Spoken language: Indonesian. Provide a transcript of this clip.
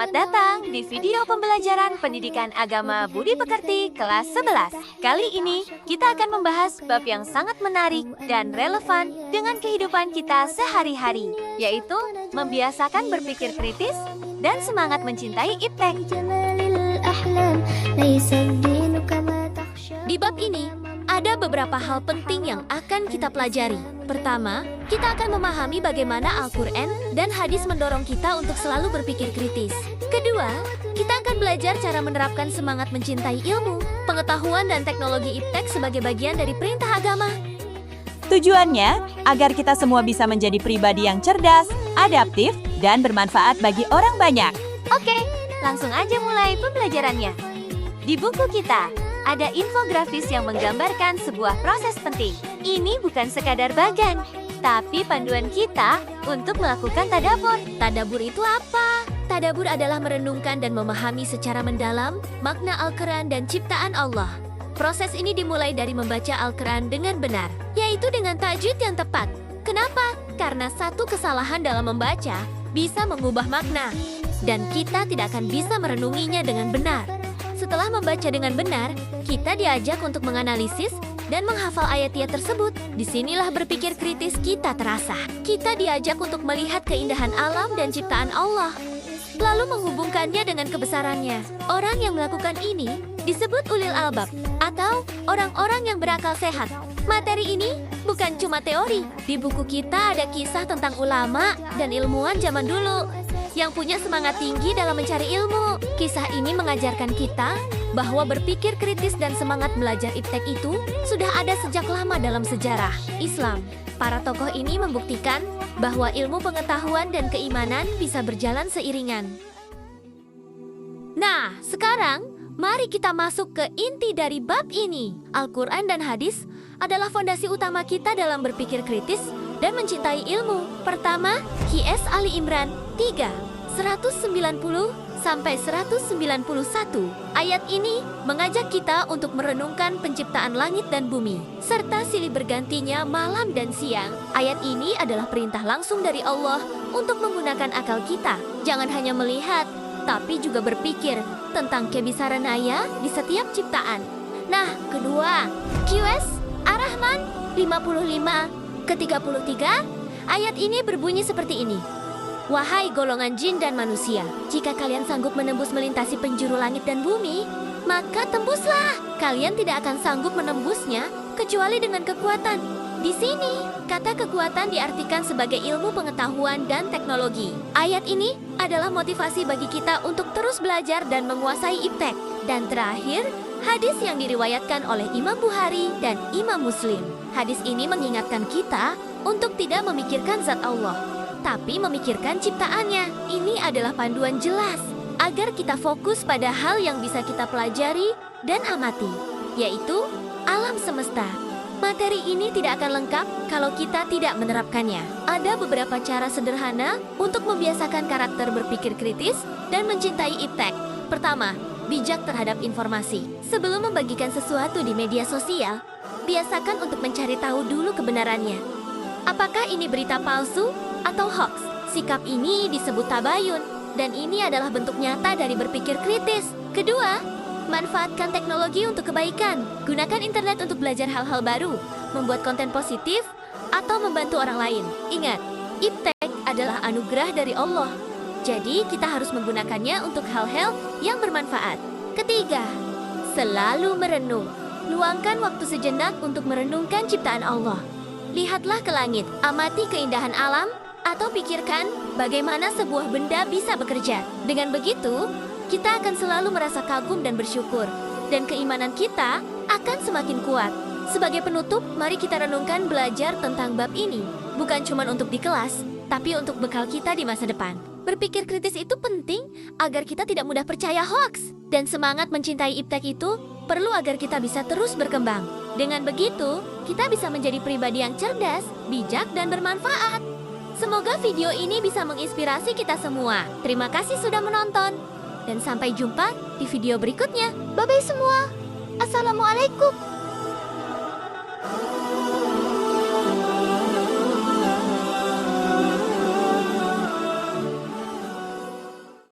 Selamat datang di video pembelajaran Pendidikan Agama Budi Pekerti kelas 11. Kali ini kita akan membahas bab yang sangat menarik dan relevan dengan kehidupan kita sehari-hari, yaitu membiasakan berpikir kritis dan semangat mencintai iptek. Di bab ini, ada beberapa hal penting yang akan kita pelajari. Pertama, kita akan memahami bagaimana Al-Quran dan hadis mendorong kita untuk selalu berpikir kritis. Kedua, kita akan belajar cara menerapkan semangat mencintai ilmu, pengetahuan dan teknologi iptek sebagai bagian dari perintah agama. Tujuannya, agar kita semua bisa menjadi pribadi yang cerdas, adaptif, dan bermanfaat bagi orang banyak. Oke, langsung aja mulai pembelajarannya. Di buku kita, ada infografis yang menggambarkan sebuah proses penting. Ini bukan sekadar bagan, tapi panduan kita untuk melakukan tadabbur. Tadabbur itu apa? Tadabbur adalah merenungkan dan memahami secara mendalam makna Al-Quran dan ciptaan Allah. Proses ini dimulai dari membaca Al-Quran dengan benar, yaitu dengan tajwid yang tepat. Kenapa? Karena satu kesalahan dalam membaca bisa mengubah makna, dan kita tidak akan bisa merenunginya dengan benar. Setelah membaca dengan benar, kita diajak untuk menganalisis dan menghafal ayat-ayat tersebut. Disinilah berpikir kritis kita terasa. Kita diajak untuk melihat keindahan alam dan ciptaan Allah, lalu menghubungkannya dengan kebesarannya. Orang yang melakukan ini disebut ulil albab, atau orang-orang yang berakal sehat. Materi ini bukan cuma teori. Di buku kita ada kisah tentang ulama dan ilmuwan zaman dulu yang punya semangat tinggi dalam mencari ilmu. Kisah ini mengajarkan kita bahwa berpikir kritis dan semangat belajar iptek itu sudah ada sejak lama dalam sejarah Islam. Para tokoh ini membuktikan bahwa ilmu pengetahuan dan keimanan bisa berjalan seiringan. Nah, sekarang mari kita masuk ke inti dari bab ini. Al-Quran dan hadis adalah fondasi utama kita dalam berpikir kritis dan mencintai ilmu. Pertama, QS Ali Imran 3:190-191. Ayat ini mengajak kita untuk merenungkan penciptaan langit dan bumi, serta silih bergantinya malam dan siang. Ayat ini adalah perintah langsung dari Allah untuk menggunakan akal kita. Jangan hanya melihat, tapi juga berpikir tentang kebesaran Allah di setiap ciptaan. Nah, kedua, QS Ar-Rahman 55:33. Ayat ini berbunyi seperti ini. Wahai golongan jin dan manusia, jika kalian sanggup menembus melintasi penjuru langit dan bumi, maka tembuslah. Kalian tidak akan sanggup menembusnya kecuali dengan kekuatan. Di sini, kata kekuatan diartikan sebagai ilmu pengetahuan dan teknologi. Ayat ini adalah motivasi bagi kita untuk terus belajar dan menguasai iptek. Dan terakhir, hadis yang diriwayatkan oleh Imam Bukhari dan Imam Muslim. Hadis ini mengingatkan kita untuk tidak memikirkan zat Allah, tapi memikirkan ciptaannya. Ini adalah panduan jelas agar kita fokus pada hal yang bisa kita pelajari dan amati, yaitu alam semesta. Materi ini tidak akan lengkap kalau kita tidak menerapkannya. Ada beberapa cara sederhana untuk membiasakan karakter berpikir kritis dan mencintai iptek. Pertama, bijak terhadap informasi. Sebelum membagikan sesuatu di media sosial, biasakan untuk mencari tahu dulu kebenarannya. Apakah ini berita palsu atau hoax? Sikap ini disebut tabayun, dan ini adalah bentuk nyata dari berpikir kritis. Kedua, manfaatkan teknologi untuk kebaikan. Gunakan internet untuk belajar hal-hal baru, membuat konten positif, atau membantu orang lain. Ingat, iptek adalah anugerah dari Allah, jadi kita harus menggunakannya untuk hal-hal yang bermanfaat. Ketiga, selalu merenung. Luangkan waktu sejenak untuk merenungkan ciptaan Allah. Lihatlah ke langit, amati keindahan alam, atau pikirkan bagaimana sebuah benda bisa bekerja. Dengan begitu, kita akan selalu merasa kagum dan bersyukur, dan keimanan kita akan semakin kuat. Sebagai penutup, mari kita renungkan belajar tentang bab ini. Bukan cuma untuk di kelas, tapi untuk bekal kita di masa depan. Berpikir kritis itu penting agar kita tidak mudah percaya hoax. Dan semangat mencintai iptek itu perlu agar kita bisa terus berkembang. Dengan begitu, kita bisa menjadi pribadi yang cerdas, bijak, dan bermanfaat. Semoga video ini bisa menginspirasi kita semua. Terima kasih sudah menonton. Dan sampai jumpa di video berikutnya. Bye-bye semua. Assalamualaikum.